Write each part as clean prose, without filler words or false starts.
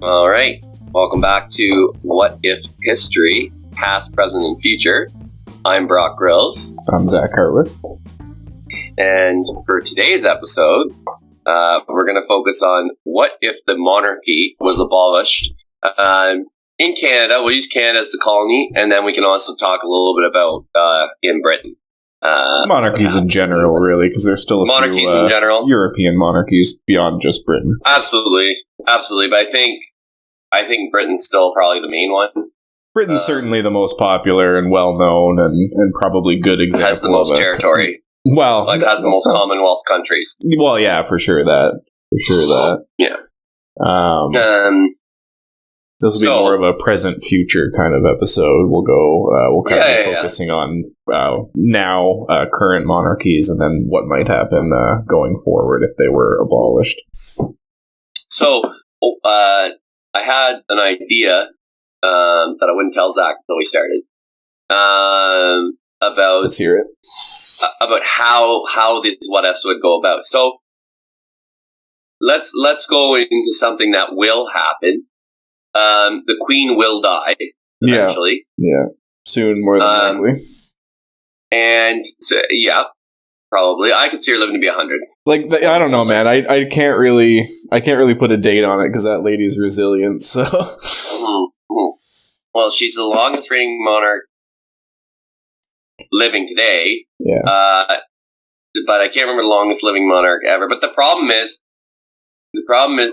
All right. Welcome back to What If History, Past, Present, and Future. I'm Brock Grills. I'm Zach Hartwick. And for today's episode, we're going to focus on what if the monarchy was abolished in Canada. We'll use Canada as the colony, and then we can also talk a little bit about in Britain. Monarchies in general, really, because there's still a few in general. European monarchies beyond just Britain. Absolutely. But I think Britain's still probably the main one. Britain's certainly the most popular and well-known and probably good example. Has the most territory. Well, has the most Commonwealth countries. Well, yeah, for sure that. Yeah. This will be more of a present-future kind of episode. We'll kind of be focusing on now current monarchies and then what might happen going forward if they were abolished. So, I had an idea that I wouldn't tell Zach until we started about. Let's hear it. About how this what ifs would go about. So, let's go into something that will happen. The Queen will die eventually. Yeah, soon, more than likely. And so, yeah, probably. I could see her living to be 100. Like, I don't know, man. I can't really put a date on it because that lady's resilient. So, well, she's the longest reigning monarch living today. Yeah. But I can't remember the longest living monarch ever. But the problem is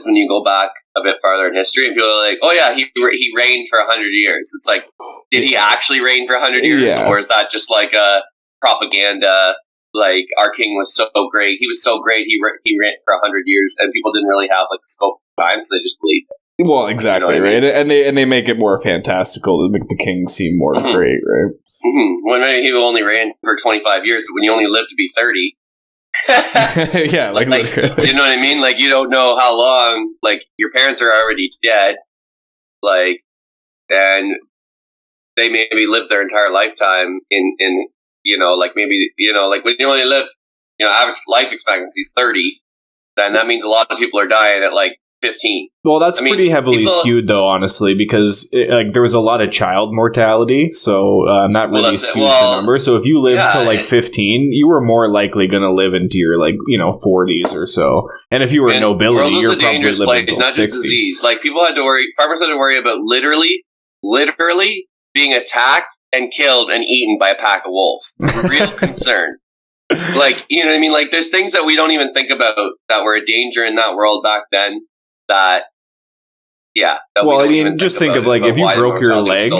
when you go back a bit farther in history, and people are like, "Oh yeah, he reigned for 100 years." It's like, did he actually reign for 100 years, or is that just like a propaganda? Like, our king was so great, he was so great, he reigned for 100 years, and people didn't really have like the scope of time, so they just believed it. Well, exactly, you know right? I mean? And they make it more fantastical to make the king seem more great, right? When maybe he only reigned for 25 years, but when you only live to be 30. Yeah, like you know what I mean? Like, you don't know how long, like, your parents are already dead, like, and they maybe lived their entire lifetime in you know, like, maybe, you know, like, when you only live, you know, average life expectancy is 30, then that means a lot of people are dying at, like, 15. Well, that's pretty heavily skewed, though, honestly, because there was a lot of child mortality, so that really skews the number. So if you lived till like 15, you were more likely going to live into your 40s or so. And if you were nobility, you're probably living until 60. Not just disease. Like, farmers had to worry about literally being attacked and killed and eaten by a pack of wolves. Real concern. Like, you know what I mean? Like, there's things that we don't even think about that were a danger in that world back then. Well, I mean, just think of like if you broke your leg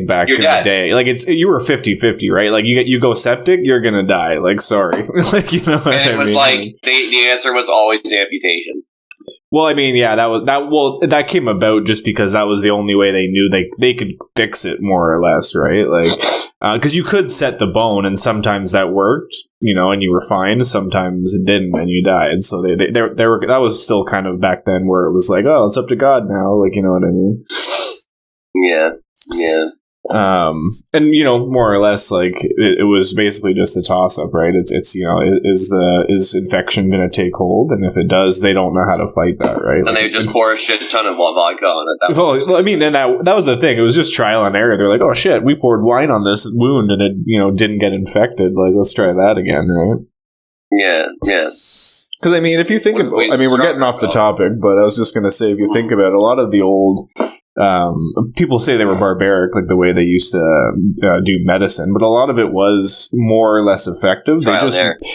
back in the day, like you were 50-50, right? Like you go septic, you're gonna die. Like, sorry, like, you know. And it was like the answer was always amputation. Well, I mean, yeah, that came about just because that was the only way they knew they could fix it, more or less, right? Like, because you could set the bone, and sometimes that worked, you know, and you were fine. Sometimes it didn't, and you died. So they were that was still kind of back then where it was like, oh, it's up to God now, like, you know what I mean? Yeah. And you know, more or less, like it was basically just a toss up, right? It's you know, is infection going to take hold, and if it does, they don't know how to fight that, right? And they just pour a shit ton of vodka on it. Well, I mean, then that was the thing. It was just trial and error. They're like, oh shit, we poured wine on this wound and it, you know, didn't get infected. Like, let's try that again, right? Yeah. Because I mean, if you think about, I mean, we're getting off the topic, but I was just going to say, if you think about it, a lot of the old. People say they were barbaric, like the way they used to do medicine, but a lot of it was more or less effective.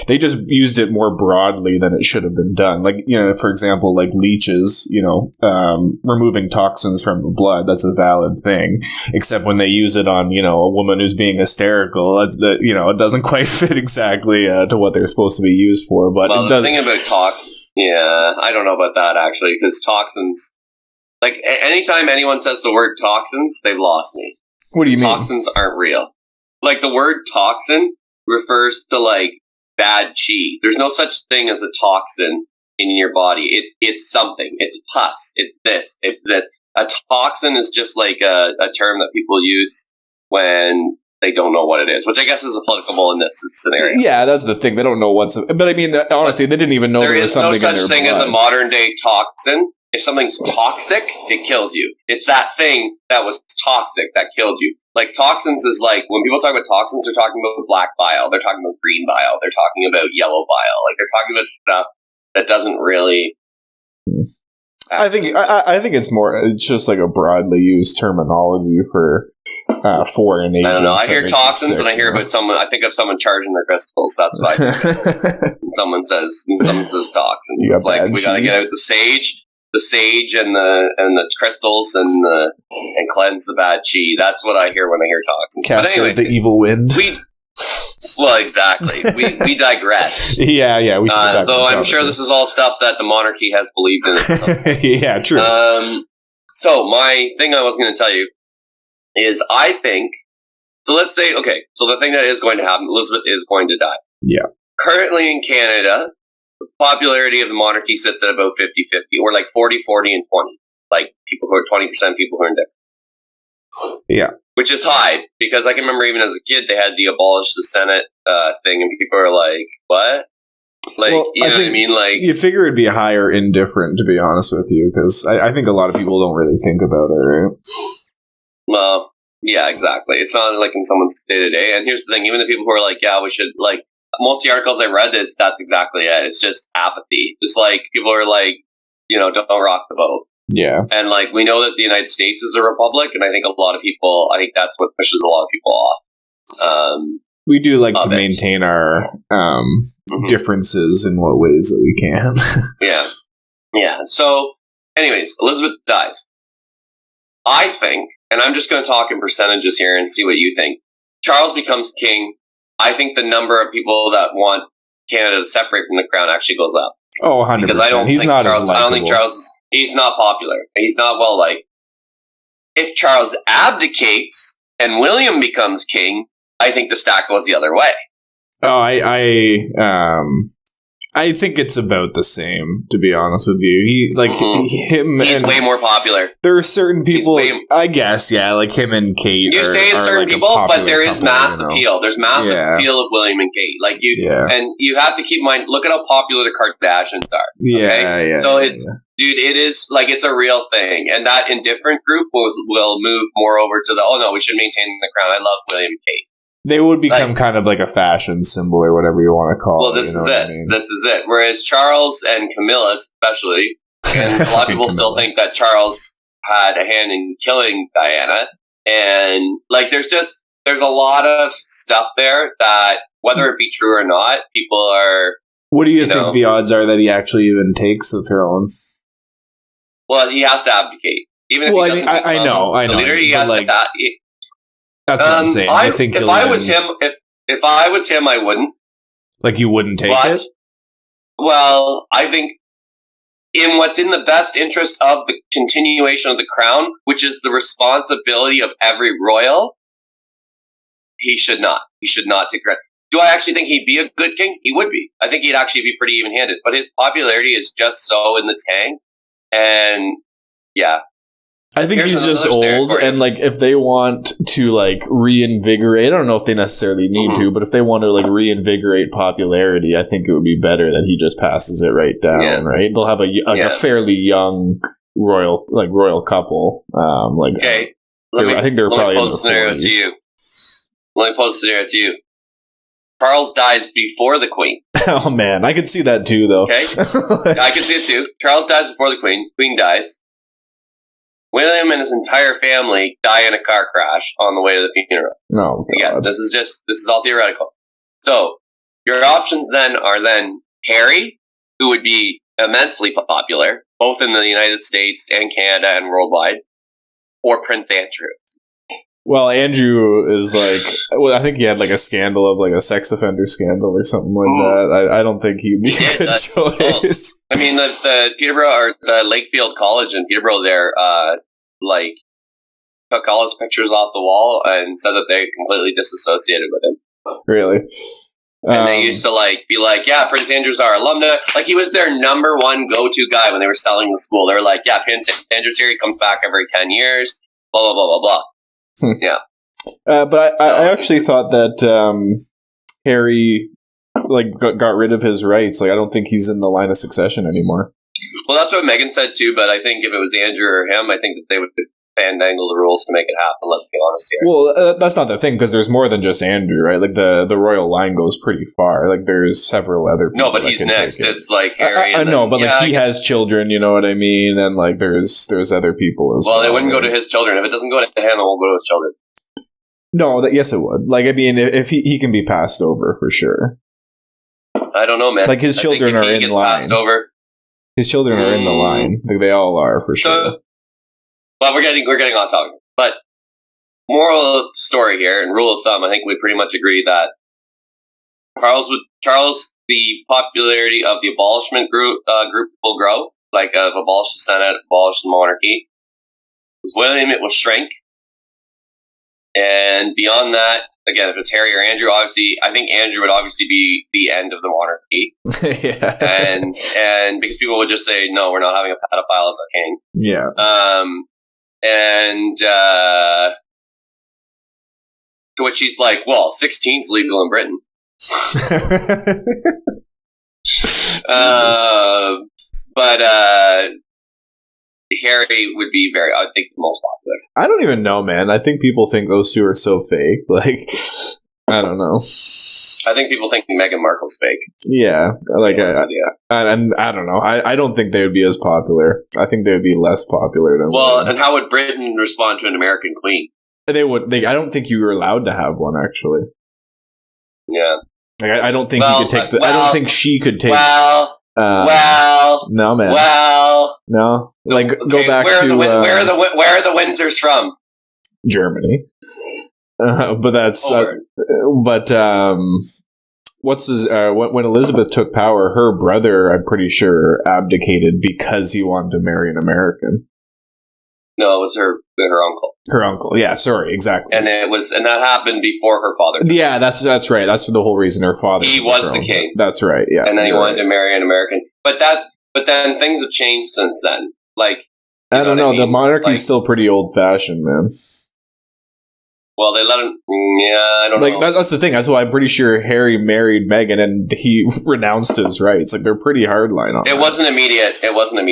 They just used it more broadly than it should have been done. Like, you know, for example, like leeches, you know, removing toxins from the blood, that's a valid thing. Except when they use it on, you know, a woman who's being hysterical, you know, it doesn't quite fit exactly to what they're supposed to be used for. But the thing about toxins, I don't know about that actually, because toxins. Like, anytime anyone says the word toxins, they've lost me. What do you mean? Toxins aren't real. Like, the word toxin refers to, like, bad chi. There's no such thing as a toxin in your body. It's something. It's pus. It's this. It's this. A toxin is just, like, a term that people use when they don't know what it is, which I guess is applicable in this scenario. Yeah, that's the thing. They don't know what's... But, I mean, honestly, they didn't even know there was something in their blood. There is no such thing as a modern-day toxin. if something's toxic, it kills you. It's that thing that was toxic that killed you. Like, toxins is like, when people talk about toxins, they're talking about black bile, they're talking about green bile, they're talking about yellow bile. Like, they're talking about stuff that doesn't really... I think it's just like a broadly used terminology for foreign agents. I don't know. I hear toxins and I hear about someone. I think of someone charging their crystals. That's what I think. someone says toxins. It's like we gotta get out the sage and the crystals and cleanse the bad chi. That's what I hear when I hear toxins. Cast but anyway, out the evil wind. Well, exactly. We digress. Yeah. We should though I'm sure this is all stuff that the monarchy has believed in. Yeah, true. So my thing I was going to tell you is I think, so let's say, okay, so the thing that is going to happen, Elizabeth is going to die. Yeah. Currently in Canada, the popularity of the monarchy sits at about 50-50, or like 40, 40, and 20. Like people who are 20%, people who are indifferent. Yeah. Which is high, because I can remember even as a kid, they had the Abolished the Senate thing, and people are like, what? Like, well, you know what I mean? Like, you'd figure it'd be higher indifferent, to be honest with you, because I think a lot of people don't really think about it, right? Well, yeah, exactly. It's not like in someone's day-to-day, and here's the thing, even the people who are like, yeah, we should, like, most of the articles I read, that's exactly it. It's just apathy. Just like, people are like, you know, don't rock the boat. Yeah. And, like, we know that the United States is a republic, and I think I think that's what pushes a lot of people off. We do like to maintain our differences in what ways that we can. Yeah. So, anyways, Elizabeth dies. I think, and I'm just going to talk in percentages here and see what you think. Charles becomes king. I think the number of people that want Canada to separate from the crown actually goes up. Oh, 100%. Because I don't think Charles... He's not popular. He's not well liked. If Charles abdicates and William becomes king, I think the stack goes the other way. Oh, I think it's about the same, to be honest with you. He's way more popular. There are certain people, I guess, like him and Kate. You say certain people, but there is mass appeal. There's massive appeal of William and Kate. Like and you have to keep in mind. Look at how popular the Kardashians are. Okay? Yeah. So dude, it is like it's a real thing, and that indifferent group will move more over to the we should maintain the crown. I love William and Kate. They would become kind of like a fashion symbol or whatever you want to call it. Well, this is it. I mean? This is it. Whereas Charles and Camilla, especially, and a lot of people still think that Charles had a hand in killing Diana. And, like, there's a lot of stuff there that, whether it be true or not, people are... What do you think the odds are that he actually even takes the throne? Well, he has to abdicate. Even if he doesn't I know. The leader, he has to... That's what I'm saying. I think if I was him, I wouldn't. Like, you wouldn't take it? Well, I think in what's in the best interest of the continuation of the crown, which is the responsibility of every royal, he should not. He should not take credit. Do I actually think he'd be a good king? He would be. I think he'd actually be pretty even-handed. But his popularity is just so in the tank. And, yeah. I think he's just old, and like if they want to like reinvigorate, I don't know if they necessarily need to, but if they want to like reinvigorate popularity, I think it would be better that he just passes it right down. Right? They'll have a fairly young royal couple. Okay, I think they're probably in the 40s. Let me pose a scenario to you. Charles dies before the Queen. Oh man, I could see that too, though. Okay, I can see it too. Charles dies before the Queen. Queen dies. William and his entire family die in a car crash on the way to the funeral. Oh, God. Again, this is all theoretical. So, your options then are Harry, who would be immensely popular, both in the United States and Canada and worldwide, or Prince Andrew. Well, Andrew is I think he had like a scandal of like a sex offender scandal or something like that. I don't think he'd be a good choice. Well, I mean, the Peterborough or the Lakefield College in Peterborough there, took all his pictures off the wall and said that they completely disassociated with him. Really? And they used to be like, yeah, Prince Andrew's our alumni. Like, he was their number one go-to guy when they were selling the school. They were like, yeah, Prince Andrew's here. He comes back every 10 years. Blah, blah, blah, blah, blah. Yeah. But I actually thought that Harry got rid of his rights. Like, I don't think he's in the line of succession anymore. Well, that's what Meghan said too, but I think if it was Andrew or him, I think that they would fandangle the rules to make it happen, let's be honest here. Well, that's not the thing, because there's more than just Andrew, right? Like, the royal line goes pretty far. Like, there's several other people. No, but he's next. It's like Harry. I know, but like, he has children, you know what I mean? And like, there's other people as well. Well, it wouldn't go to his children. If it doesn't go to him, it won't go to his children. No, yes, it would. Like, I mean, if he can be passed over for sure. I don't know, man. Like, his children are in line. His children are in the line. Like, they all are for sure. But we're getting off topic. But moral of the story here and rule of thumb, I think we pretty much agree that Charles, the popularity of the abolishment group will grow. Like, abolish the Senate, abolish the monarchy. With William, it will shrink. And beyond that, again, if it's Harry or Andrew, obviously, I think Andrew would obviously be the end of the monarchy. Yeah. And because people would just say, no, we're not having a pedophile as our king. Yeah. To which he's like, well, 16's legal in Britain. But Harry would be I think, the most popular. I don't even know, man. I think people think those two are so fake. Like, I don't know. I think people think Meghan Markle's fake. Yeah, like, and I don't know. I don't think they would be as popular. I think they would be less popular than. Well, and how would Britain respond to an American queen? They would. I don't think you were allowed to have one, actually. Yeah. Like, I don't think you could take I don't think she could take. No, man. No. Like, okay, go back to where are the Windsors from? Germany. But that's what's his when Elizabeth took power, her brother, I'm pretty sure, abdicated because he wanted to marry an American. No, it was her uncle. Her uncle, yeah, sorry, exactly. And that happened before her father. Yeah, that's right. That's the whole reason her father. He was the king. That's right. Yeah, and then he wanted to marry an American. But then things have changed since then. Like, I don't know. The monarchy's still pretty old fashioned, man. Well, they let him. Yeah, I don't know. That's the thing. That's why I'm pretty sure Harry married Meghan and he renounced his rights. Like, they're pretty hardline on it. It wasn't immediate. They were going to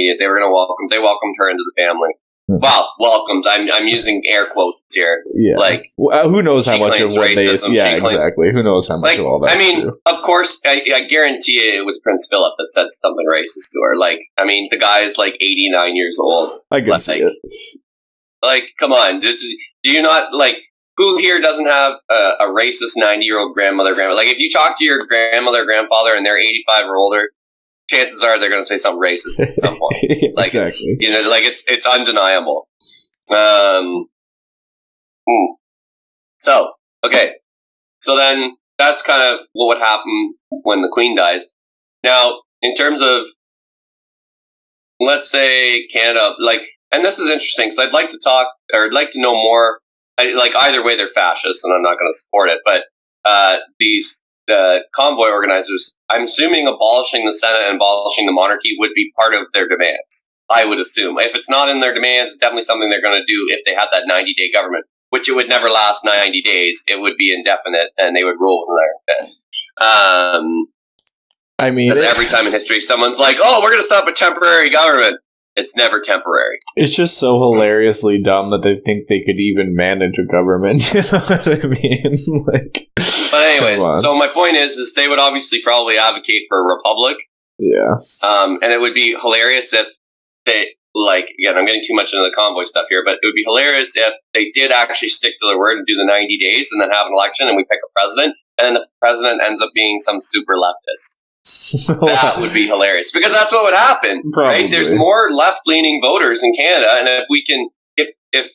They welcomed her into the family. Wow, welcomed. I'm using air quotes here. Yeah. Like, who knows how much of what they? Yeah, exactly. Who knows how much of all that? I mean, of course, I guarantee it was Prince Philip that said something racist to her. Like, I mean, the guy is like 89 years old. I can see it. Like, come on. Do you not, like, who here doesn't have a racist 90-year-old grandmother? Like, if you talk to your grandmother or grandfather and they're 85 or older, chances are they're going to say something racist at some point. Like, exactly. It's undeniable. So, okay. So then that's kind of what would happen when the Queen dies. Now, in terms of, let's say, Canada, like, and this is interesting because I'd like to know more. Like, either way, they're fascists, and I'm not going to support it. But the convoy organizers, I'm assuming abolishing the Senate and abolishing the monarchy would be part of their demands. I would assume. If it's not in their demands, it's definitely something they're going to do if they had that 90-day government, which it would never last 90 days. It would be indefinite, and they would rule from there. I mean, because every time in history, someone's like, "Oh, we're going to stop a temporary government." It's never temporary. It's just so hilariously dumb that they think they could even manage a government. You know what I mean? Like, but anyways, so my point is they would obviously probably advocate for a republic. Yeah. And it would be hilarious if they, like, again, I'm getting too much into the convoy stuff here, but it would be hilarious if they did actually stick to their word and do the 90 days and then have an election and we pick a president, and then the president ends up being some super leftist. That would be hilarious, because that's what would happen. Probably. Right? There's more left-leaning voters in Canada, and if we can, if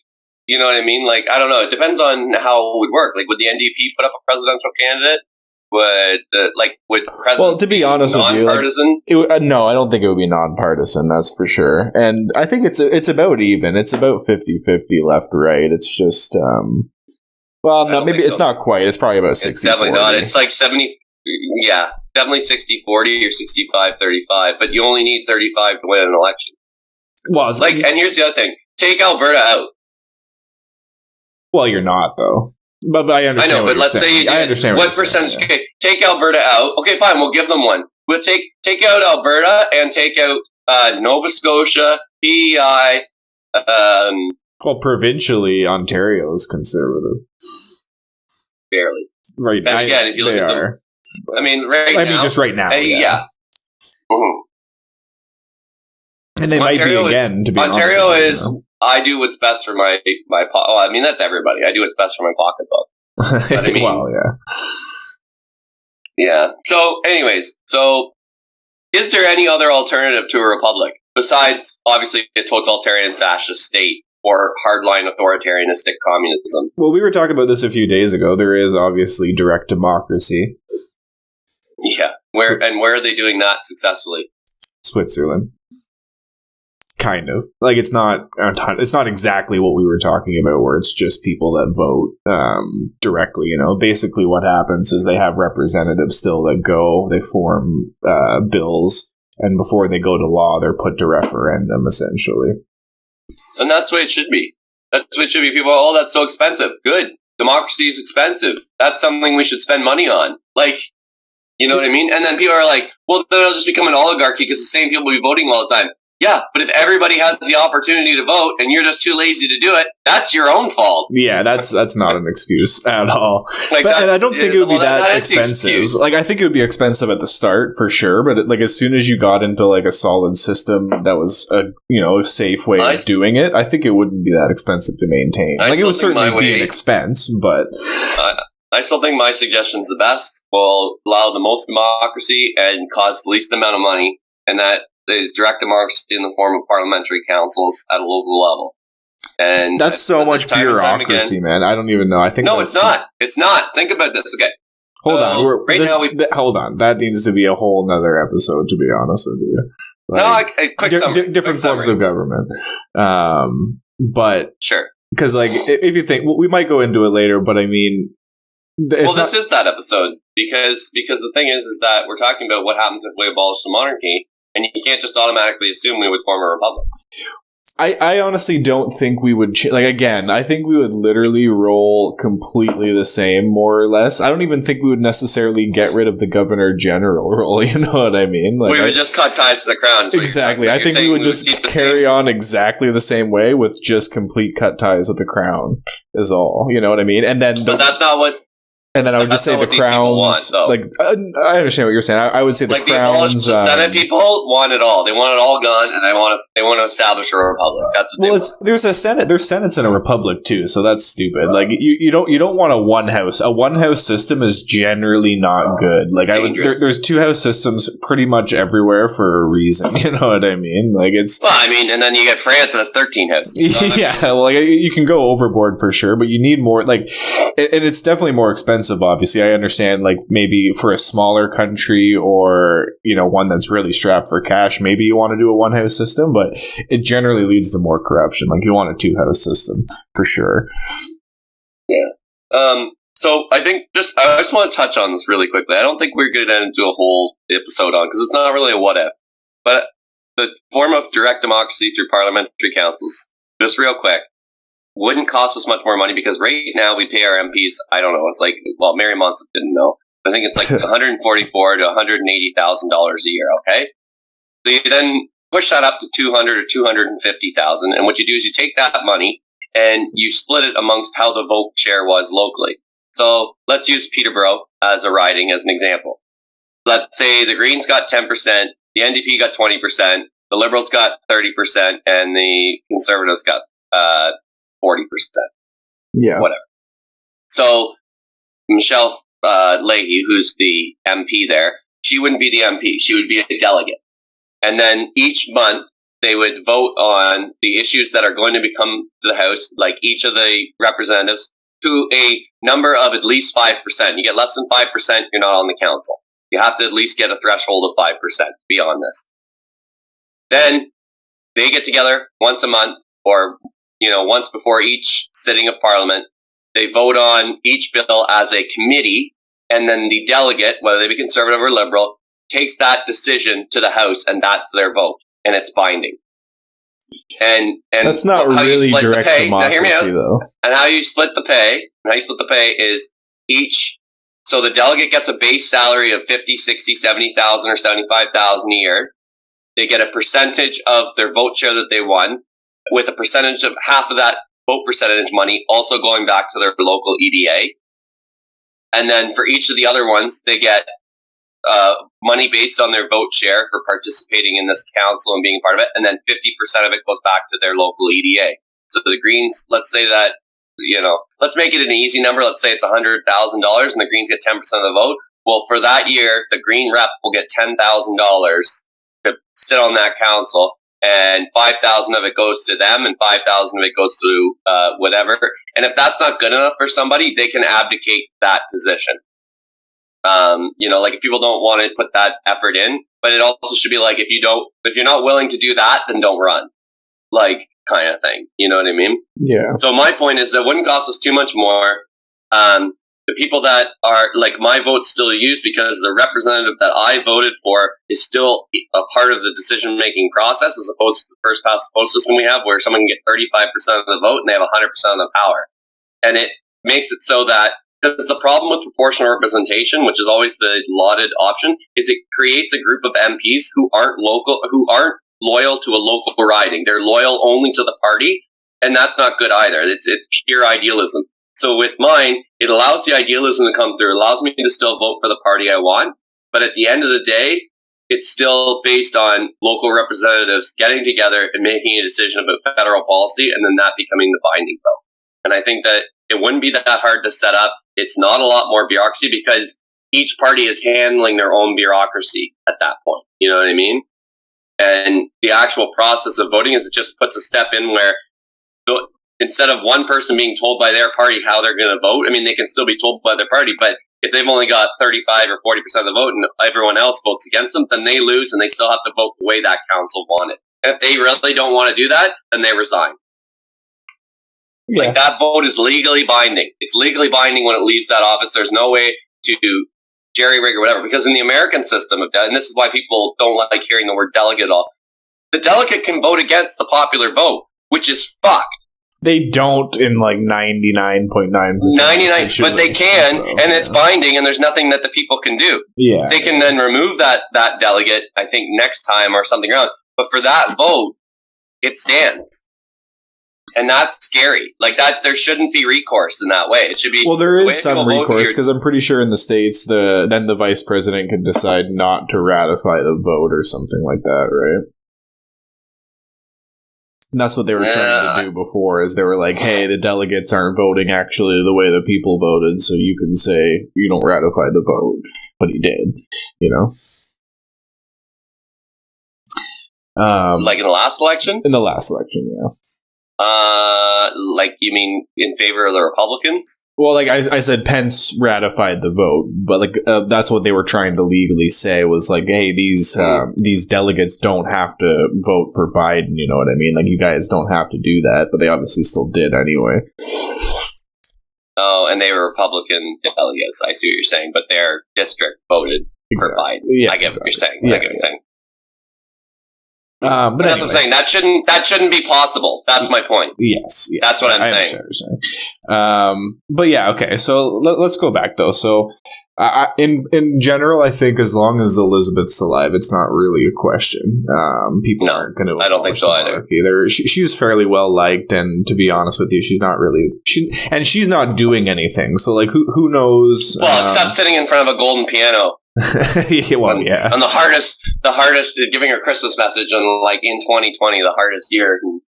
you know what I mean, like, I don't know, it depends on how it would work. Like, would the NDP put up a presidential candidate? Would president? Well, to be honest with you, nonpartisan? No, I don't think it would be nonpartisan. That's for sure. And I think it's about even. It's about 50-50 left right. It's just well, no, maybe it's not quite. It's probably about 60-40. It's definitely not. It's like 70. Yeah, definitely 60-40 or 65-35, but you only need 35 to win an election. Well, it's like, and here's the other thing: take Alberta out. Well, you're not though. But I understand. I know, but let's say you do. I understand what percentage? Saying, yeah. Okay, take Alberta out. Okay, fine, we'll give them one. We'll take out Alberta and take out Nova Scotia, PEI. Well, provincially, Ontario is conservative. Barely. Right. And again, if you look at them, I mean, just right now. Yeah. Mm-hmm. And they Ontario might be again. To be Ontario honest, is. I do what's best for my. Oh, I mean, that's everybody. I do what's best for my pocketbook. But I mean, well, yeah. Yeah. So, anyways, is there any other alternative to a republic besides, obviously, a totalitarian fascist state or hardline authoritarianistic communism? Well, we were talking about this a few days ago. There is obviously direct democracy. Yeah. Where are they doing that successfully? Switzerland. Kind of. Like, it's not exactly what we were talking about, where it's just people that vote directly, you know. Basically what happens is they have representatives still that go, they form bills, and before they go to law, they're put to referendum, essentially. And that's the way it should be. That's the way it should be. People are, that's so expensive. Good. Democracy is expensive. That's something we should spend money on. Like, you know what I mean? And then people are like, well, then it'll just become an oligarchy because the same people will be voting all the time. Yeah, but if everybody has the opportunity to vote and you're just too lazy to do it, that's your own fault. Yeah, that's not an excuse at all. Like, and I don't think it would be that expensive. Like, I think it would be expensive at the start for sure, but like as soon as you got into like a solid system that was a safe way of doing it, I think it wouldn't be that expensive to maintain. Like, it would certainly be an expense, but I still think my suggestion's the best. Will allow the most democracy and cost the least amount of money, and that is direct democracy in the form of parliamentary councils at a local level. And that's so much bureaucracy, man. I don't even know. I think no, it's not. It's not. Think about this. Okay, hold on. Hold on. That needs to be a whole nother episode. To be honest with you, like, different forms of government. But sure, because like if you think we might go into it later, but I mean. This is that episode because the thing is that we're talking about what happens if we abolish the monarchy, and you can't just automatically assume we would form a republic. I honestly don't think we would I think we would literally roll completely the same, more or less. I don't even think we would necessarily get rid of the governor general role. You know what I mean? Like, we would just cut ties to the crown. Exactly. I think we would just carry on exactly the same way with just complete cut ties with the crown is all. You know what I mean? And then, but that's not what. And then I would just say the crowns. I understand what you're saying. I would say the crowns. The Senate people want it all. They want it all gone, and they want to establish a republic. That's what there's a Senate. There's Senates in a republic too, so that's stupid. Like you don't want a one house. A one house system is generally not good. Like there's two house systems pretty much everywhere for a reason. You know what I mean? Like it's. Well, I mean, and then you get France and it's 13 houses. Yeah, like you can go overboard for sure, but you need more. Like, and it's definitely more expensive. Obviously, I understand, like, maybe for a smaller country or, one that's really strapped for cash, maybe you want to do a one-house system, but it generally leads to more corruption. Like, you want a two-house system, for sure. Yeah. So, I think I just want to touch on this really quickly. I don't think we're going to do a whole episode on, because it's not really a what-if. But the form of direct democracy through parliamentary councils, just real quick, wouldn't cost us much more money because right now we pay our MPs, I don't know, it's like, well, Mary Monson didn't know. I think it's like $144,000 to $180,000 a year, okay? So you then push that up to $200,000 or $250,000, and what you do is you take that money and you split it amongst how the vote share was locally. So let's use Peterborough as a riding as an example. Let's say the Greens got 10%, the NDP got 20%, the Liberals got 30%, and the Conservatives got 40%. Yeah. Whatever. So Michelle Leahy, who's the MP there, she wouldn't be the MP. She would be a delegate. And then each month they would vote on the issues that are going to become to the House, like each of the representatives, to a number of at least 5%. You get less than 5%, you're not on the council. You have to at least get a threshold of 5% to be on this. Then they get together once a month or once before each sitting of Parliament, they vote on each bill as a committee, and then the delegate, whether they be Conservative or Liberal, takes that decision to the House, and that's their vote, and it's binding. And that's not really direct democracy, though. And how you split the pay? Is each. So the delegate gets a base salary of $50,000, $60,000, $70,000, or $75,000 a year. they get a percentage of their vote share that they won, with a percentage of half of that vote percentage money also going back to their local EDA. And then for each of the other ones, they get money based on their vote share for participating in this council and being part of it, and then 50% of it goes back to their local EDA. So the Greens, let's say that, let's make it an easy number. Let's say it's $100,000 and the Greens get 10% of the vote. Well, for that year, the Green rep will get $10,000 to sit on that council, and 5,000 of it goes to them, and 5,000 of it goes to whatever. And if that's not good enough for somebody, they can abdicate that position. Like if people don't want to put that effort in, but it also should be like if you're not willing to do that, then don't run, like kind of thing. You know what I mean? Yeah. So my point is that it wouldn't cost us too much more. The people that are like my vote's still used because the representative that I voted for is still a part of the decision making process, as opposed to the first past the post system we have, where someone can get 35% of the vote and they have 100% of the power. And it makes it so that, because the problem with proportional representation, which is always the lauded option, is it creates a group of MPs who aren't loyal to a local riding. They're loyal only to the party, and that's not good either. It's pure idealism. So with mine, it allows the idealism to come through. It allows me to still vote for the party I want, but at the end of the day, it's still based on local representatives getting together and making a decision about federal policy, and then that becoming the binding vote. And I think that it wouldn't be that hard to set up. It's not a lot more bureaucracy because each party is handling their own bureaucracy at that point. You know what I mean? And the actual process of voting is it just puts a step in where instead of one person being told by their party how they're going to vote, I mean, they can still be told by their party, but if they've only got 35 or 40% of the vote and everyone else votes against them, then they lose and they still have to vote the way that council wanted. And if they really don't want to do that, then they resign. Yeah. Like that vote is legally binding. It's legally binding when it leaves that office. There's no way to jerry-rig or whatever. Because in the American system, and this is why people don't like hearing the word delegate at all, the delegate can vote against the popular vote, which is fucked. They don't in like 99.9%. 99, but they can, and it's binding, and there's nothing that the people can do. Yeah. They can then remove that delegate, I think, next time or something around. But for that vote, it stands. And that's scary. Like that, there shouldn't be recourse in that way. It should be. Well, there is some recourse because I'm pretty sure in the States, then the vice president can decide not to ratify the vote or something like that, right? And that's what they were trying to do before. Is they were like, "Hey, the delegates aren't voting actually the way the people voted, so you can say you don't ratify the vote." But he did, like in the last election. In the last election, yeah. Like you mean in favor of the Republicans? Well, like I said, Pence ratified the vote, but like that's what they were trying to legally say was like, hey, these delegates don't have to vote for Biden. You know what I mean? Like you guys don't have to do that, but they obviously still did anyway. Oh, and they were Republican delegates. I see what you're saying, but their district voted for Biden. Yeah, I get what you're saying. I get what you're saying. But that's what I'm saying. That shouldn't be possible. That's my point. Yes. That's what I'm saying. But yeah, okay. So let's go back though. So in general, I think as long as Elizabeth's alive, it's not really a question. People aren't going to. I don't think so either. She's fairly well liked, and to be honest with you, she's not really. She's not doing anything. So like, who knows? Well, except sitting in front of a golden piano. Well, yeah. And the hardest, giving her Christmas message on like in 2020, the hardest year in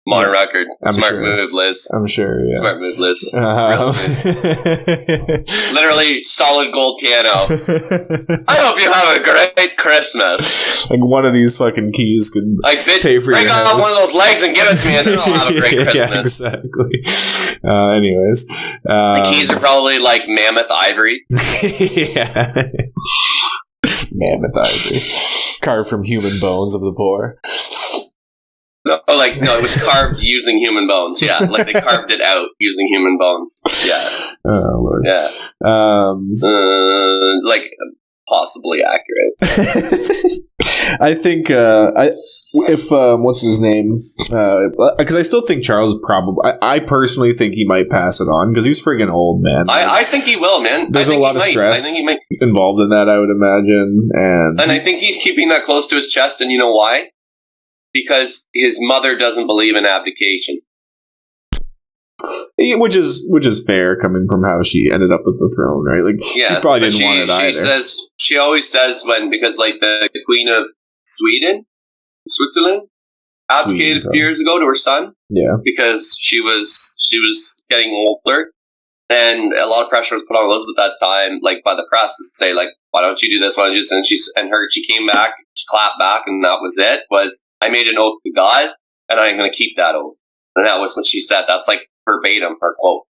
modern record. Smart move, Liz. I'm sure, yeah. Smart move, Liz. Literally solid gold piano. I hope you have a great Christmas. Like one of these fucking keys could pay for break off one of those legs and give it to me, and then I'll have a great Christmas. Yeah, exactly. Anyways. The keys are probably like mammoth ivory. Yeah. Mammoth ivory. Carved from human bones of the poor. No, it was carved using human bones. Yeah, like they carved it out using human bones. Yeah. Oh, Lord. Yeah. possibly accurate. I think if what's his name? Because I still think Charles probably. I personally think he might pass it on because he's friggin' old, man. I think he will, man. There's a lot of stress involved in that, I would imagine, and I think he's keeping that close to his chest. And you know why? Because his mother doesn't believe in abdication. Which is fair, coming from how she ended up with the throne, right? Like, she probably didn't want it either. She always says because like the Queen of Switzerland, abdicated a few years ago to her son, because she was getting older, and a lot of pressure was put on Elizabeth at that time, like by the press, to say like, why don't you do this? Why don't you do this? And she came back, she clapped back, and that was it. Was I made an oath to God, and I'm going to keep that oath, and that was what she said. That's like verbatim her quote.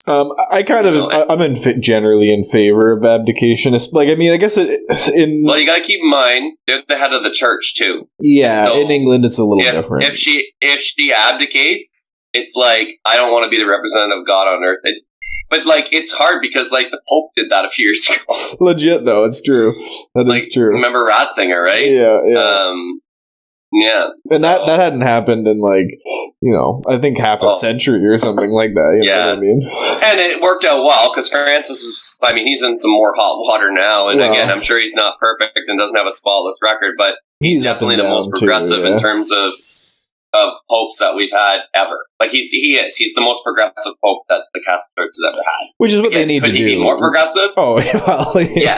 I kind of I'm generally in favor of abdication. It's like, I mean, I guess well, you got to keep in mind they're the head of the church too. Yeah, so in England it's a little different. If she abdicates, it's like, I don't want to be the representative of God on earth. But like, it's hard because like the Pope did that a few years ago. Legit though, it's true. That is true. Remember Ratzinger, right? Yeah. Yeah. And that hadn't happened in like, I think half a century or something like that. You know what I mean? And it worked out well because Francis is, he's in some more hot water now. And again, I'm sure he's not perfect and doesn't have a spotless record, but he's definitely the most progressive in terms of popes that we've had ever. Like he is. He's the most progressive pope that the Catholic Church has ever had. Which is what they need to do. Could he be more progressive? Oh, well, yeah.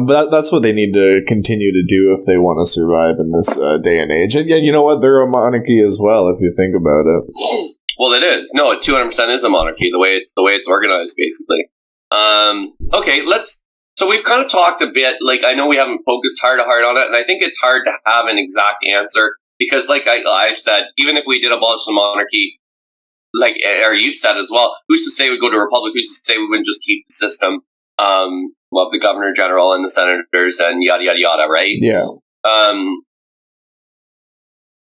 But that's what they need to continue to do if they want to survive in this day and age. And yeah, you know what? They're a monarchy as well, if you think about it. Well, it is. No, it 200% is a monarchy. The way it's organized, basically. Okay, So we've kind of talked a bit. Like, I know we haven't focused hard on it, and I think it's hard to have an exact answer. Because, like I've said, even if we did abolish the monarchy, like, or you've said as well, who's to say we go to a republic? Who's to say we wouldn't just keep the system of the governor general and the senators and yada yada yada, right? Yeah.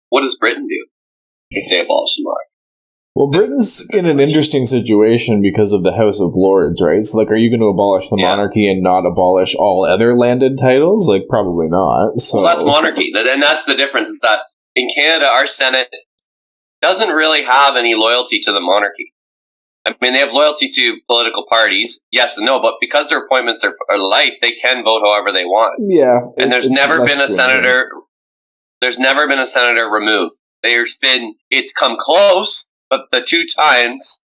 What does Britain do if they abolish the monarchy? Well, Britain's in an interesting situation because of the House of Lords, right? So, like, are you going to abolish the monarchy and not abolish all other landed titles? Like, probably not. So. Well, that's monarchy, and that's the difference. Is that in Canada, our Senate doesn't really have any loyalty to the monarchy. I mean, they have loyalty to political parties, yes and no, but because their appointments are life, they can vote however they want. Yeah, and there's never been a senator. There's never been a senator removed. It's come close, but the two times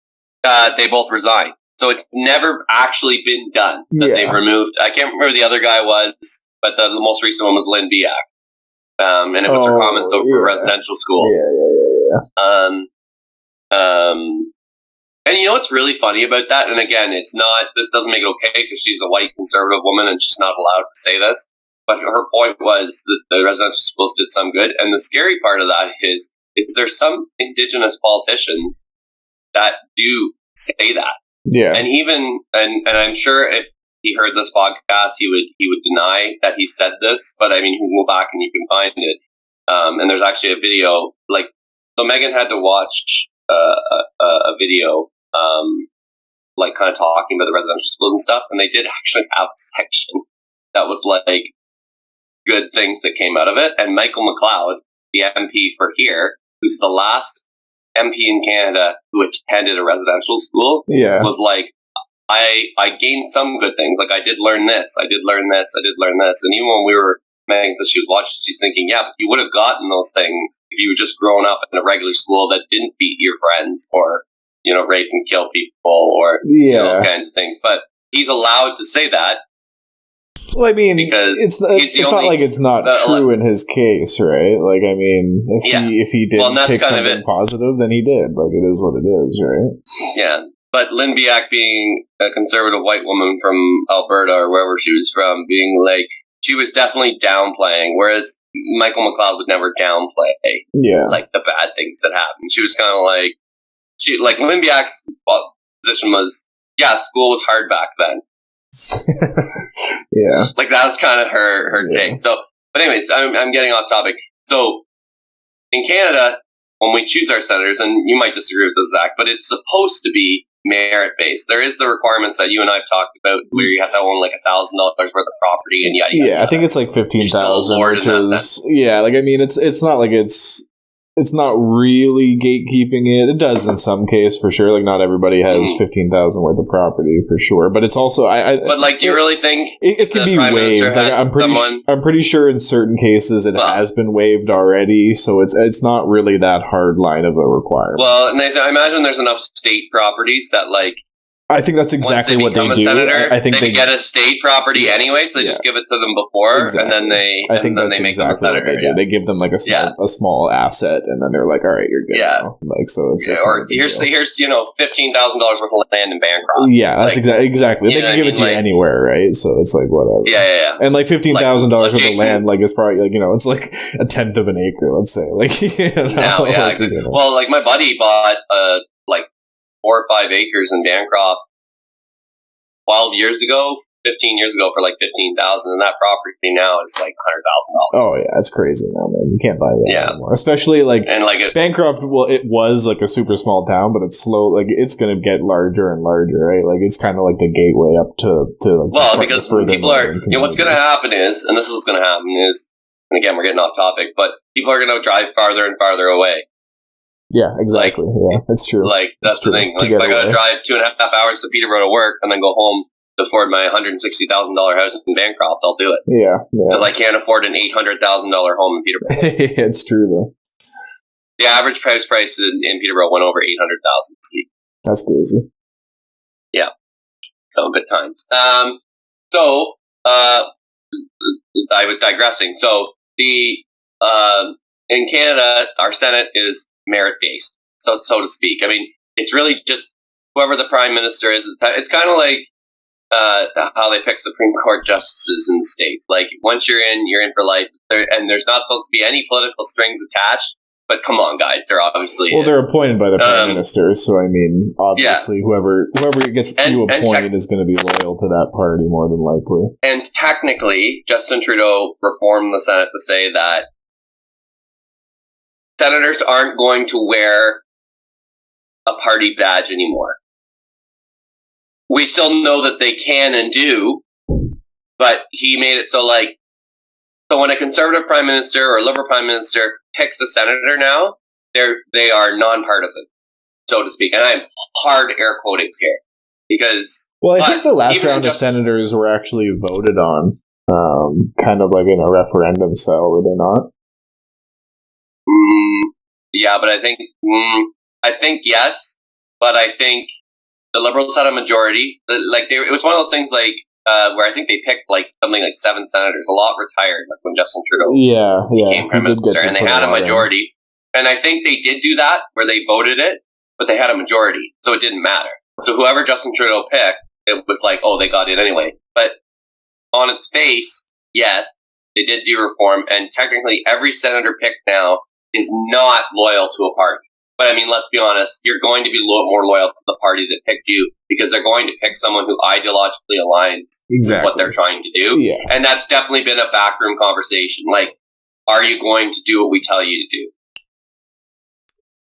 they both resigned. So it's never actually been done that they've removed. I can't remember who the other guy was, but the most recent one was Lynn Biak. And it was her comments over residential schools. And you know what's really funny about that? And again, this doesn't make it okay because she's a white conservative woman and she's not allowed to say this. But her point was that the residential schools did some good. And the scary part of that is there's some Indigenous politicians that do say that. Yeah. And and I'm sure if he heard this podcast, he would deny that he said this, but I mean, you can go back and you can find it. And there's actually a video, so Megan had to watch a video, kind of talking about the residential schools and stuff, and they did actually have a section that was good things that came out of it. And Michael McLeod, the MP for here, who's the last MP in Canada who attended a residential school, was like, I gained some good things. Like, I did learn this, I did learn this, I did learn this. And even when Megan said she was watching, she's thinking, yeah, but you would have gotten those things if you were just growing up in a regular school that didn't beat your friends or, rape and kill people or those kinds of things. But he's allowed to say that. Well, I mean, because it's not like it's not true in his case, right? Like, I mean, if he did take something positive, then he did. Like, it is what it is, right? Yeah. But Lynn Biak, being a conservative white woman from Alberta or wherever she was from, being she was definitely downplaying, whereas Michael McLeod would never downplay the bad things that happened. She was kind of Lynn Biak's position was, school was hard back then. That was kind of her take. So, but anyways, I'm getting off topic. So, in Canada, when we choose our senators, and you might disagree with this, Zach, but it's supposed to be merit-based. There is the requirements that you and I have talked about, where you have to own like $1,000 worth of property and yada yada. Yeah, I think it's like 15,000, which is it's not like it's not really gatekeeping it. It does in some case for sure. Like not everybody has 15,000 worth of property for sure, but it's also But like, do you really think it can be waived? Like, I'm pretty sure in certain cases it has been waived already, so it's not really that hard line of a requirement. Well, and I imagine there's enough state properties that like. I think that's exactly what they do. Senator, I think they get a state property anyway, so they just give it to them before, and then they. I think that's make exactly them a senator. What they do. They give them like a small asset, and then they're like, "All right, you're good." Now. Like so, it's or here's $15,000 worth of land in Bancroft. Yeah, that's exactly. They can give it to you anywhere, right? So it's like whatever. Yeah. And like $15,000 worth of land, like it's probably like it's like a tenth of an acre, let's say. Like Well, like my buddy bought 4 or 5 acres in Bancroft 12 years ago, 15 years ago for like $15,000, and that property now is like $100,000. Oh yeah, it's crazy now, man. You can't buy that anymore. Especially Bancroft. Well, it was like a super small town, but it's slow. Like it's gonna get larger and larger, right? Like it's kind of like the gateway up to like because people are. What's gonna happen is, and this is what's gonna happen is, and again we're getting off topic, but people are gonna drive farther and farther away. Yeah, exactly. That's true. Like that's the thing. Like if I gotta drive 2.5 hours to Peterborough to work and then go home to afford my $160,000 house in Bancroft, I'll do it. Yeah. Because I can't afford an $800,000 home in Peterborough. It's true though. The average house price in Peterborough went over $800,000 this week. That's crazy. Yeah. Some good times. So I was digressing. So the in Canada, our Senate is merit-based, so to speak. I mean, it's really just whoever the Prime Minister is. It's kind of like how they pick Supreme Court justices in the States. Like, once you're in for life, and there's not supposed to be any political strings attached. But come on, guys, there obviously is. They're appointed by the Prime Minister, so I mean, obviously, whoever gets you appointed is going to be loyal to that party more than likely. And technically, Justin Trudeau reformed the Senate to say that senators aren't going to wear a party badge anymore. We still know that they can and do, but he made it so when a conservative prime minister or a liberal prime minister picks a senator now, they are nonpartisan, so to speak. And I'm hard air quotings here because. Well, I think the last round of senators were actually voted on, kind of like in a referendum style, were they not? Yeah, but I think yes, but I think the Liberals had a majority. It was one of those things where I think they picked something like 7 senators. A lot retired when Justin Trudeau became Prime Minister, and they had a majority. And I think they did do that where they voted it, but they had a majority, so it didn't matter. So whoever Justin Trudeau picked, it was they got it anyway. But on its face, yes, they did do reform, and technically every senator picked now is not loyal to a party. But I mean, let's be honest, you're going to be more loyal to the party that picked you because they're going to pick someone who ideologically aligns with what they're trying to do. Yeah. And that's definitely been a backroom conversation. Are you going to do what we tell you to do?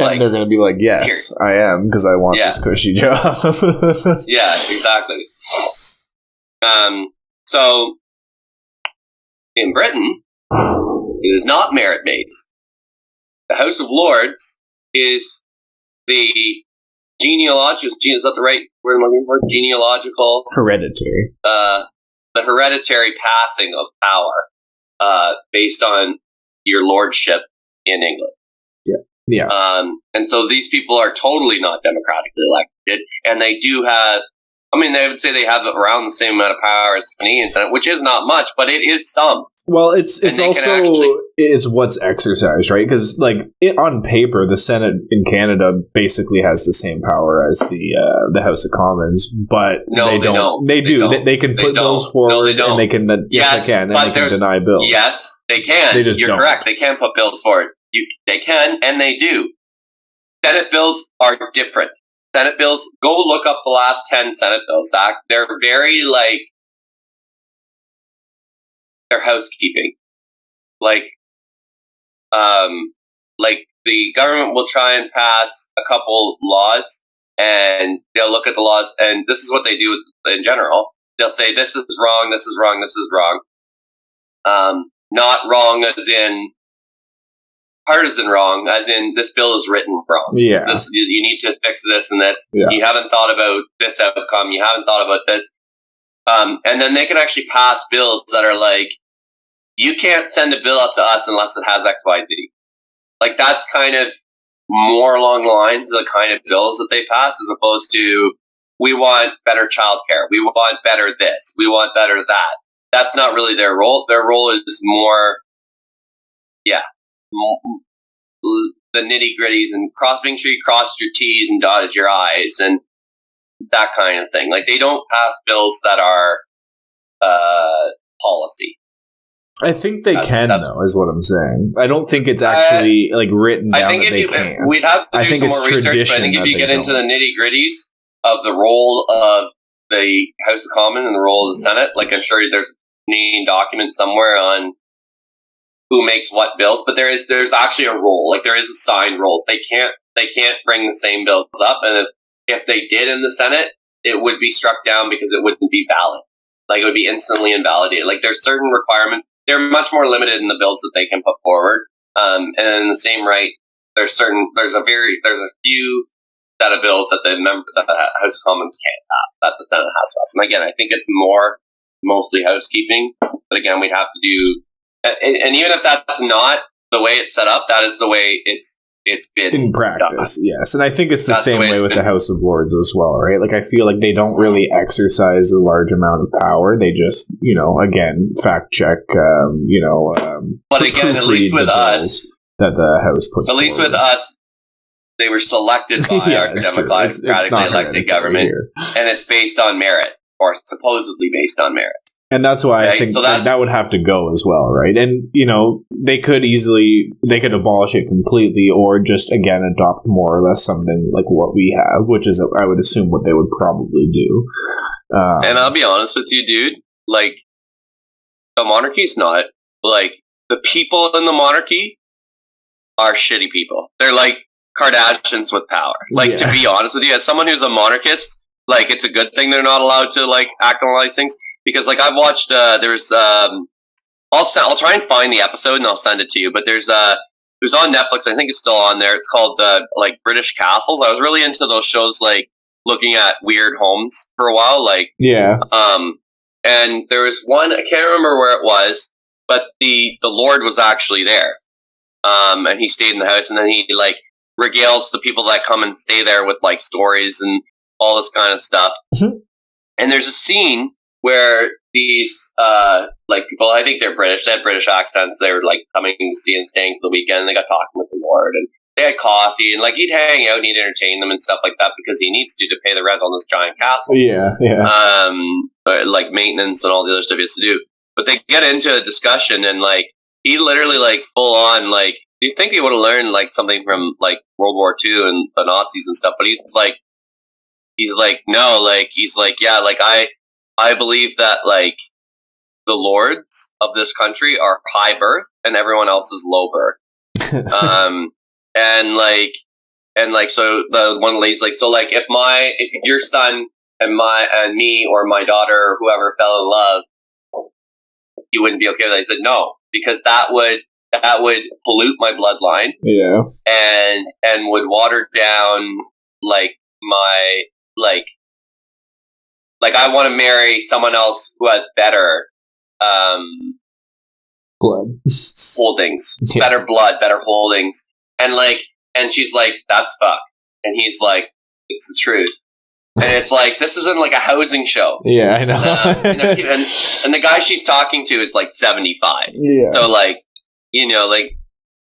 And they're going to be like, yes, I am, because I want this cushy job. Yeah, exactly. So, in Britain, it is not merit-based. The House of Lords is the genealogical, is that the right word I'm looking for? Genealogical. Hereditary. The hereditary passing of power based on your lordship in England. Yeah. And so these people are totally not democratically elected, and they do have, they would say they have around the same amount of power as the Canadian Senate, which is not much, but it is some. Well, it's also it's what's exercised, right? Because on paper, the Senate in Canada basically has the same power as the House of Commons, but they don't. They do. They can put bills forward, and they can. Yes, they can, and they can deny bills. Yes, they can. They just You're don't. correct. They can put bills forward. They can, and they do. Senate bills are different. Senate bills. Go look up the last 10 Senate bills, Zach. They're very their housekeeping. The government will try and pass a couple laws, and they'll look at the laws, and this is what they do in general. They'll say, this is wrong, this is wrong, this is wrong. Not wrong as in partisan wrong, as in this bill is written wrong. Yeah. You need to fix this and this. Yeah. You haven't thought about this outcome. You haven't thought about this. And then they can actually pass bills that are like, you can't send a bill up to us unless it has X, Y, Z. Like, that's kind of more along the lines of the kind of bills that they pass, as opposed to, we want better childcare. We want better this. We want better that. That's not really their role. Their role is more, the nitty-gritties and making sure you crossed your T's and dotted your I's and that kind of thing. Like, they don't pass bills that are policy. I think they can, though, is what I'm saying. I don't think it's actually written down that they can. We'd have to do some more research, but I think if you get into the nitty-gritties of the role of the House of Commons and the role of the Senate, like, I'm sure there's a Canadian document somewhere on who makes what bills, but there's actually a role. Like, there is assigned roles. They can't bring the same bills up, and if they did in the Senate, it would be struck down because it wouldn't be valid. Like, it would be instantly invalidated. Like, there's certain requirements. They're much more limited in the bills that they can put forward. And in the same right, there's a few set of bills that the House of Commons can't pass, that the Senate has to pass. And again, I think it's mostly housekeeping. But again, we'd have to do, and even if that's not the way it's set up, that is the way it's been in practice, done. Yes. And I think it's the same way with the House of Lords as well, right? Like, I feel like they don't really exercise a large amount of power. They just, again, fact check, but again, at least with us, that the House puts at least forward. with us, they were selected by our democratically elected government, and it's based on merit, or supposedly based on merit. And that's why I think that would have to go as well, right? And, they could abolish it completely, or just, again, adopt more or less something like what we have, which is, I would assume, what they would probably do. And I'll be honest with you, dude, like, the monarchy's not, like, the people in the monarchy are shitty people. They're like Kardashians with power. Like, to be honest with you, as someone who's a monarchist, like, it's a good thing they're not allowed to, like, act on all these things. Because, like, I've watched, I'll try and find the episode and I'll send it to you, but it was on Netflix, I think it's still on there, it's called, British Castles. I was really into those shows, like, looking at weird homes for a while, like, and there was one, I can't remember where it was, but the Lord was actually there, and he stayed in the house, and then he, like, regales the people that come and stay there with, like, stories and all this kind of stuff. Mm-hmm. And there's a scene where these, people, I think they're British, they had British accents, they were, like, coming to see and staying for the weekend, and they got talking with the Lord, and they had coffee, and, like, he'd hang out and he'd entertain them and stuff like that, because he needs to pay the rent on this giant castle. Like, maintenance and all the other stuff he has to do. But they get into a discussion, and, like, he literally, like, full on, like, do you think he would have learned, like, something from, like, World War II and the Nazis and stuff? But he's like, no, like, he's like, yeah, like, I believe that, like, the lords of this country are high birth and everyone else is low birth. So the one lady's like, so, like, if your son and me or my daughter or whoever fell in love, you wouldn't be okay with that. I said, no, because that would pollute my bloodline. Yeah. And would water down, like, my, like, I want to marry someone else who has better blood holdings, better blood, better holdings, and she's like, that's fucked, and he's like, it's the truth, and it's like, this isn't like a housing show. Yeah, I know. And the guy she's talking to is like 75. Yeah. So, like,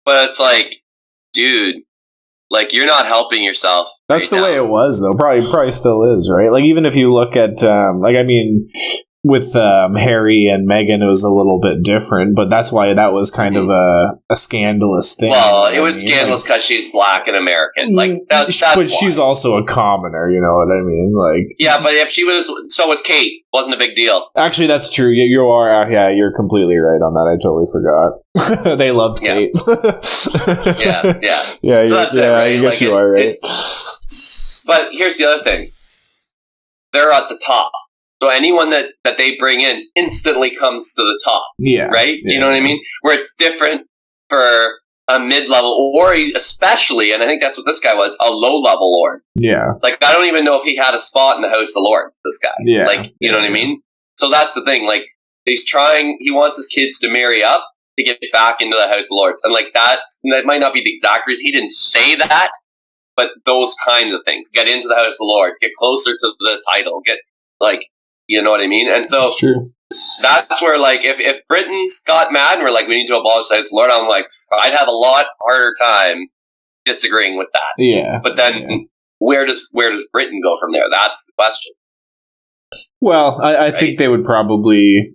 but it's like, dude, like, you're not helping yourself. That's the way it was, though. Probably still is, right? Like, even if you look at, with Harry and Meghan, it was a little bit different, but that's why that was kind of a scandalous thing. Well, it was scandalous because she's black and American. Like, that's but why. She's also a commoner, you know what I mean? Like, yeah, but if she was, so was Kate. Wasn't a big deal. Actually, that's true. You are, you're completely right on that. I totally forgot. They loved Kate. Yeah. Yeah, so that's it, right? I guess you are right. But here's the other thing. They're at the top. So anyone that they bring in instantly comes to the top. Yeah. Right? Yeah. You know what I mean? Where it's different for a mid-level, or especially, and I think that's what this guy was, a low-level lord. Yeah. Like, I don't even know if he had a spot in the House of Lords, this guy. Yeah. Like, you know what I mean? So that's the thing. Like, he wants his kids to marry up to get back into the House of Lords. And, like, that might not be the exact reason. He didn't say that, but those kinds of things. Get into the House of Lords, get closer to the title, get, like, you know what I mean? And so that's true. That's where, like, if Britons got mad and were like, we need to abolish the House of Lords, I'm like, I'd have a lot harder time disagreeing with that. Yeah. But then where does Britain go from there? That's the question. Well, I think they would probably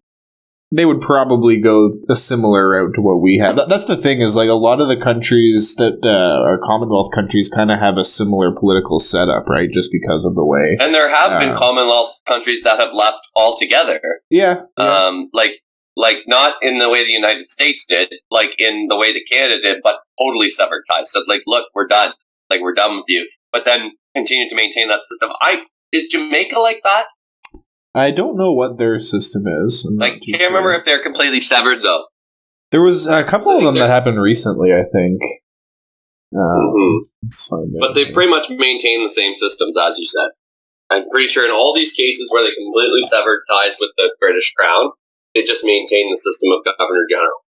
go a similar route to what we have. That's the thing, is like a lot of the countries that are Commonwealth countries kind of have a similar political setup, right? Just because of the way. And there have been Commonwealth countries that have left altogether. Yeah. Like not in the way the United States did, like in the way that Canada did, but totally severed ties. So like, look, we're done. Like, we're done with you. But then continue to maintain that system. Is Jamaica like that? I don't know what their system is. I can't remember if they're completely severed, though. There was a couple of them that happened recently, I think. But they pretty much maintain the same systems, as you said. I'm pretty sure in all these cases where they completely severed ties with the British Crown, they just maintain the system of Governor General.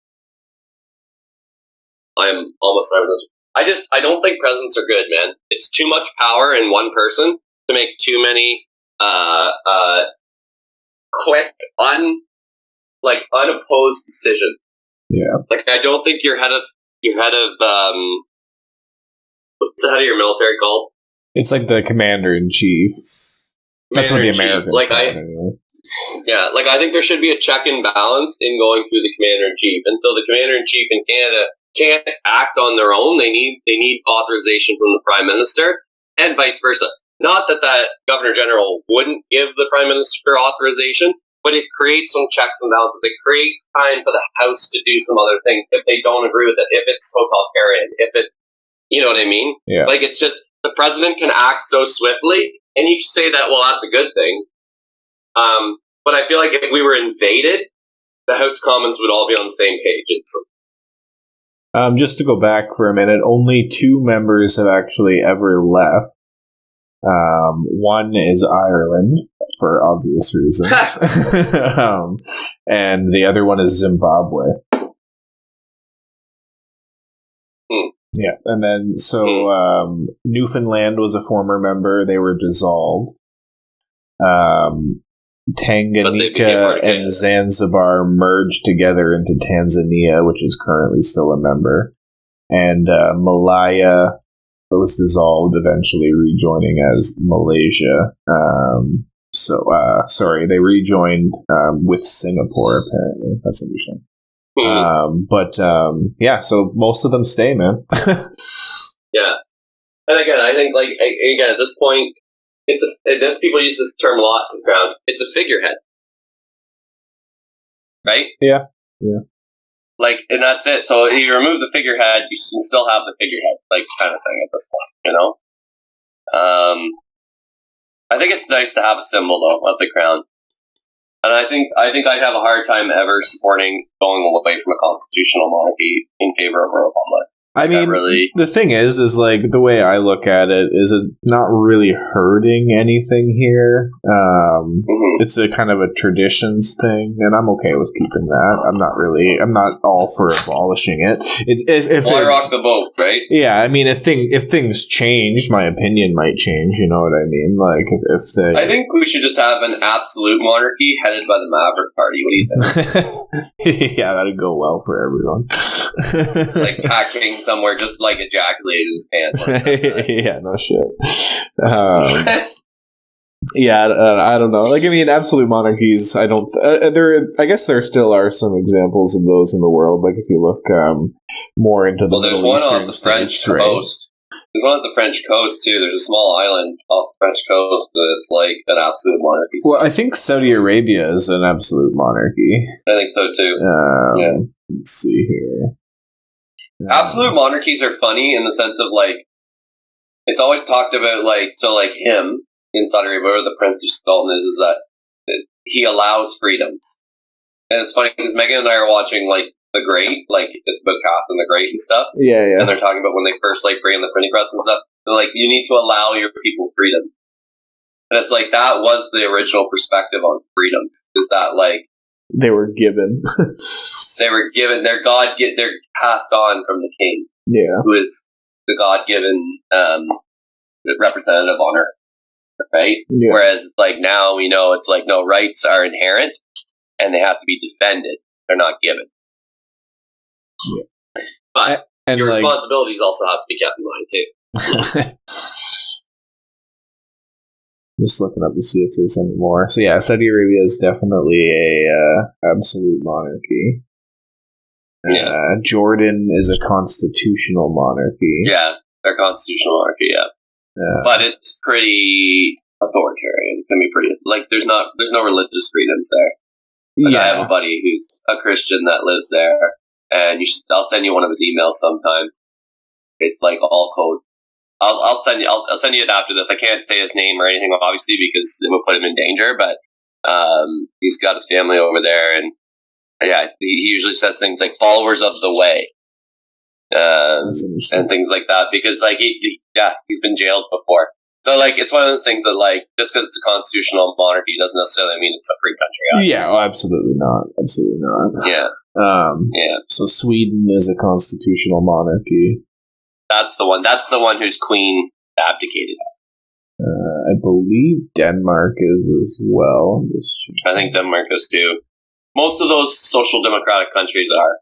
I am almost 100%. I don't think presidents are good, man. It's too much power in one person to make too many quick, unopposed decisions. Yeah. Like, I don't think your head of what's the head of your military called? It's like the commander-in-chief. That's what the Americans call it, anyway. Yeah, like, I think there should be a check and balance in going through the commander-in-chief. And so the commander-in-chief in Canada can't act on their own. They need authorization from the Prime Minister, and vice versa. Not that Governor General wouldn't give the Prime Minister authorization, but it creates some checks and balances. It creates time for the House to do some other things if they don't agree with it, if it's totalitarian, if it, you know what I mean? Yeah. Like, it's just, the president can act so swiftly, and you can say that, well, that's a good thing. But I feel like if we were invaded, the House of Commons would all be on the same page. Just to go back for a minute, only 2 members have actually ever left. One is Ireland, for obvious reasons. And the other one is Zimbabwe. Yeah, and then, Newfoundland was a former member. They were dissolved. Tanganyika and Zanzibar merged together into Tanzania, which is currently still a member. And Malaya was dissolved, eventually rejoining as Malaysia. They rejoined with Singapore, apparently. That's interesting. So most of them stay, man. Yeah. And again, I think, like, at this point, people use this term a lot in the ground. It's a figurehead. Right? Yeah. Like, and that's it. So if you remove the figurehead, you can still have the figurehead, like, kind of thing at this point, you know? I think it's nice to have a symbol, though, of the crown. And I think I'd have a hard time ever supporting going away from a constitutional monarchy in favor of a republic. I mean, the thing is like, the way I look at it is it's not really hurting anything here. It's a kind of a traditions thing, and I'm okay with keeping that. I'm not all for abolishing it. I rock the boat, right? Yeah, I mean, if things changed, my opinion might change, you know what I mean? Like, I think we should just have an absolute monarchy headed by the Maverick Party. What do you think? Yeah, that'd go well for everyone. Like, packing somewhere, just like ejaculated in his pants. Like yeah, no shit. I don't know. Like, I mean, absolute monarchies, I don't... I guess there still are some examples of those in the world. Like, if you look more into the Middle Eastern states, right? Coast. There's one at the French coast, too. There's a small island off the French coast that's like an absolute monarchy. Well, I think Saudi Arabia is an absolute monarchy. I think so, too. Let's see here. Absolute monarchies are funny in the sense of, like, it's always talked about him in Saudi Arabia, where the Prince of Sultan is that he allows freedoms. And it's funny because Megan and I are watching The Great, it's about Catherine the Great and stuff. Yeah. And they're talking about when they first bring in the printing press and stuff. They're like, you need to allow your people freedom. And it's that was the original perspective on freedoms. Is that they were given. They're passed on from the king. Yeah. Who is the God-given representative on earth. Right? Yeah. Whereas now we know it's no, rights are inherent and they have to be defended. They're not given. Yeah. But your responsibilities also have to be kept in mind too. Just looking up to see if there's any more. So yeah, Saudi Arabia is definitely a absolute monarchy. Yeah. Jordan is a constitutional monarchy. Yeah, they're constitutional monarchy. Yeah. But it's pretty authoritarian. It can be pretty there's no religious freedoms there. I have a buddy who's a Christian that lives there, and I'll send you one of his emails sometimes. It's all code. I'll send you it after this. I can't say his name or anything, obviously, because it would put him in danger. But he's got his family over there, and he usually says things like "followers of the way." And things like that, because he's been jailed before. So it's one of those things that just because it's a constitutional monarchy doesn't necessarily mean it's a free country. Yeah, absolutely not. Absolutely not. Yeah. So Sweden is a constitutional monarchy. That's the one. That's the one whose queen abdicated. I believe Denmark is as well. I think Denmark is too. Most of those social democratic countries are.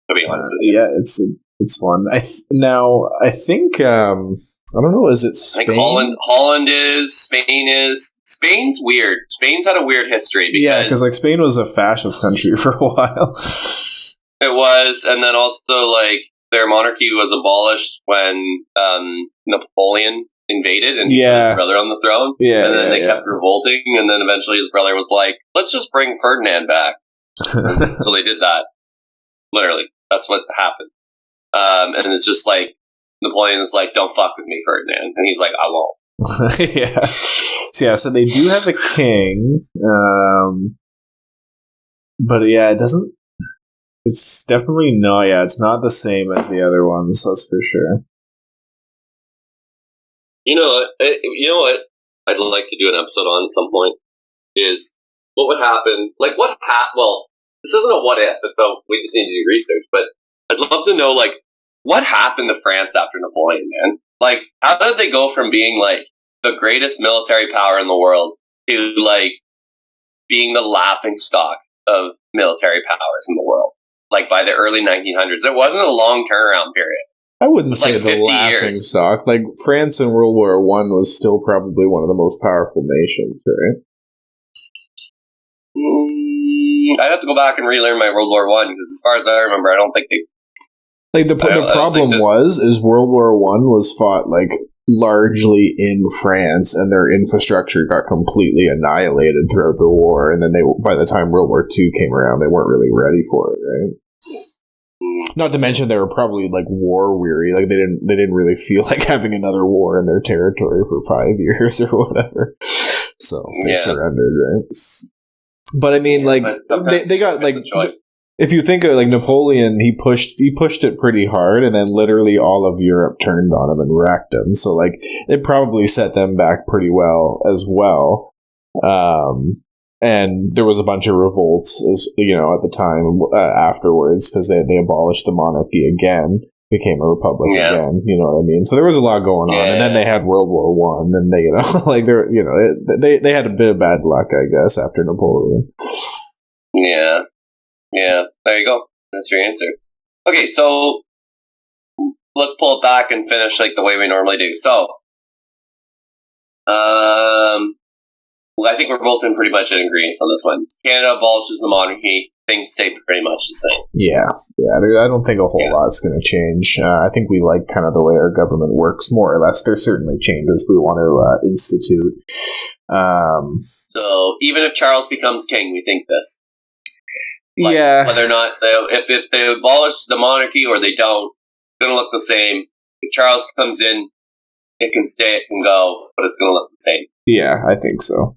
To be honest with you. Yeah, it's one. I think I don't know. Is it Spain? I think Holland is. Spain is. Spain's weird. Spain's had a weird history. Because Spain was a fascist country for a while. It was, and then also their monarchy was abolished when Napoleon invaded and he put his brother on the throne. Yeah, and then they kept revolting, and then eventually his brother was like, "Let's just bring Ferdinand back." So they did that. Literally, that's what happened. And it's just Napoleon is don't fuck with me, Ferdinand, and he's like, I won't. So they do have a king, but it doesn't. It's definitely not. Yeah, it's not the same as the other ones. That's for sure. You know what? I'd like to do an episode on at some point is what would happen. Well, this isn't a what if, so we just need to do research. But I'd love to know what happened to France after Napoleon, man. How did they go from being the greatest military power in the world to being the laughing stock of military powers in the world? By the early 1900s, it wasn't a long turnaround period. I wouldn't say the laughing stock. France in World War I was still probably one of the most powerful nations, right? I'd have to go back and relearn my World War I, because as far as I remember, I don't think they... The problem is World War I was fought, largely in France, and their infrastructure got completely annihilated throughout the war, and then by the time World War II came around, they weren't really ready for it, right? Not to mention they were probably war weary. They didn't really feel like having another war in their territory for 5 years or whatever. So they surrendered, right? But I mean, they got if you think of Napoleon, he pushed it pretty hard, and then literally all of Europe turned on him and wrecked him. So it probably set them back pretty well as well. And there was a bunch of revolts, at the time afterwards, because they abolished the monarchy again, became a republic again. You know what I mean? So there was a lot going on, and then they had World War I, and they they had a bit of bad luck, I guess, after Napoleon. Yeah. Yeah, there you go. That's your answer. Okay, so let's pull it back and finish the way we normally do. So, I think we're both in pretty much in agreement on this one. Canada abolishes the monarchy. Things stay pretty much the same. Yeah. I don't think a whole lot's going to change. I think we like kind of the way our government works, more or less. There's certainly changes we want to institute. So even if Charles becomes king, we think this. Whether or not if they abolish the monarchy or they don't, it's going to look the same. If Charles comes in, it can stay, it can go, but it's going to look the same. Yeah, I think so.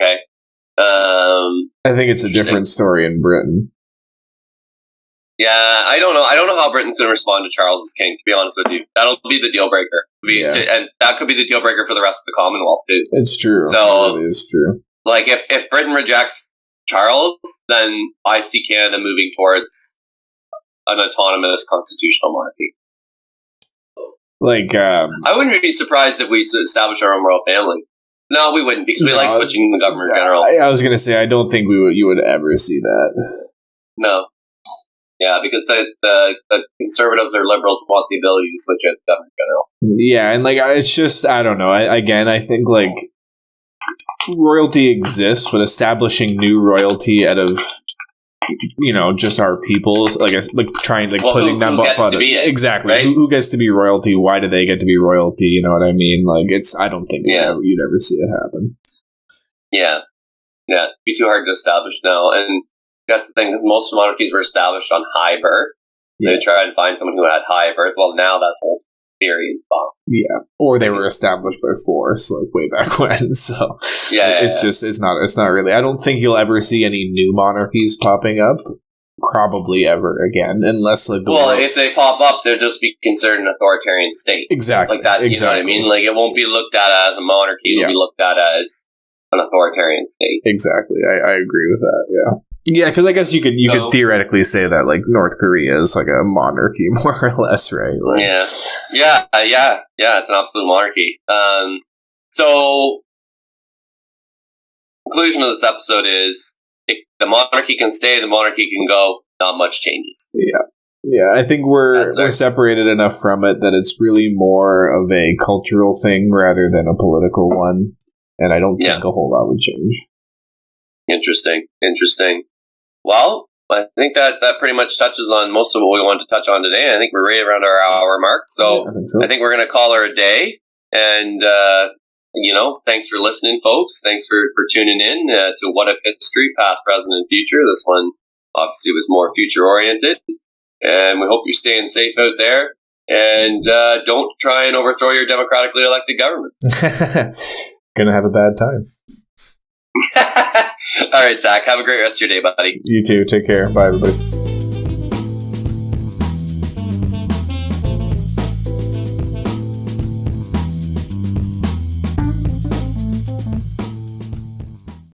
Okay. I think it's a different story in Britain. Yeah, I don't know. I don't know how Britain's going to respond to Charles as king, to be honest with you. That'll be the deal breaker. And that could be the deal breaker for the rest of the Commonwealth, too. It's true. So, it really is true. Like, if Britain rejects Charles, then I see Canada moving towards an autonomous constitutional monarchy. Like, I wouldn't be surprised if we establish our own royal family. No, we wouldn't, because we like switching the governor general. I was going to say, I don't think you would ever see that. No. Yeah, because the conservatives or liberals want the ability to switch out the governor general. Yeah, and like it's just, I don't know. I think like royalty exists, but establishing new royalty out of just our peoples, like trying putting them up. Exactly. Right? Who gets to be royalty? Why do they get to be royalty? You know what I mean? Like I don't think you'd ever see it happen. Yeah, it'd be too hard to establish now, and that's the thing. Because most monarchies were established on high birth. They try and find someone who had high birth. Well, now that whole theory is gone. Yeah, or they were established by force, like way back when. So it's not really. I don't think you'll ever see any new monarchies popping up. Probably ever again, unless if they pop up, they'll just be considered an authoritarian state. Exactly, like that. Exactly. You know what I mean? Like it won't be looked at as a monarchy. It'll be looked at as an authoritarian state. Exactly, I agree with that. Yeah. Yeah, because I guess you could theoretically say that like North Korea is like a monarchy, more or less, right? Like, yeah. It's an absolute monarchy. So, conclusion of this episode is the monarchy can stay, the monarchy can go. Not much changes. Yeah. I think we're separated enough from it that it's really more of a cultural thing rather than a political one, and I don't think a whole lot would change. Interesting. Well, I think that pretty much touches on most of what we wanted to touch on today. I think we're right around our hour mark, so I think we're going to call her a day. And, thanks for listening, folks. Thanks for tuning in to What If History, Past, Present, and Future. This one obviously was more future-oriented. And we hope you're staying safe out there. And don't try and overthrow your democratically elected government. Gonna have a bad time. All right, Zach. Have a great rest of your day, buddy. You too. Take care. Bye, everybody.